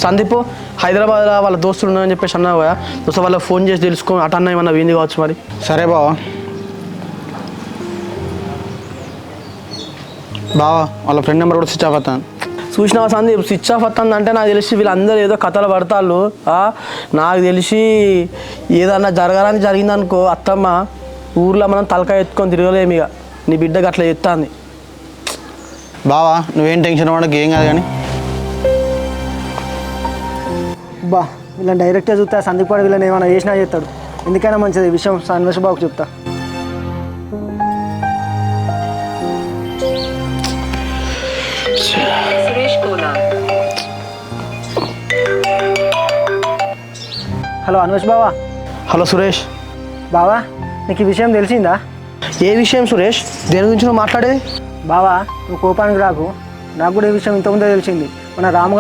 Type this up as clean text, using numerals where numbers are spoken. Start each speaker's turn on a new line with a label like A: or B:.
A: సందీప్ హైదరాబాద్లో వాళ్ళ దోస్తులు ఉన్నాయని చెప్పేసి అన్నావు కదా, దోస్తు వాళ్ళకి ఫోన్ చేసి తెలుసుకో అటు అన్న ఏమన్నా వీంది కావచ్చు మరి.
B: సరే బావా. బావా వాళ్ళ ఫ్రెండ్ నెంబర్ కూడా స్విచ్ ఆఫ్ అవుతాను.
A: చూసినావా సందీప్, స్విచ్ ఆఫ్ వస్తుంది అంటే నాకు తెలిసి వీళ్ళందరూ ఏదో కథలు పడతాళ్ళు. నాకు తెలిసి ఏదన్నా జరగాలని జరిగిందనుకో అత్తమ్మ ఊర్లో మనం తలకాయ ఎత్తుకొని తిరగలేము. ఇక నీ బిడ్డకి అట్లా చెప్తాంది.
B: బావా నువ్వేం టెన్షన్ పడకు, ఏం కాదు. కానీ
C: బా వీళ్ళని డైరెక్ట్గా చూస్తే సందీప్ వాడు వీళ్ళని ఏమైనా చేసినా చేస్తాడు. ఎందుకైనా మంచిది ఈ విషయం అన్వేష్ బాబుకి చెప్తా. హలో అన్వేష్ బావా.
A: హలో సురేష్.
C: బావా నీకు ఈ విషయం తెలిసిందా?
A: ఏ విషయం సురేష్? దేని గురించి నువ్వు మాట్లాడేది?
C: బావా నువ్వు కోపానికి రాకు, నాకు కూడా ఈ విషయం ఇంతకుముందే తెలిసింది. మన రాముగాడు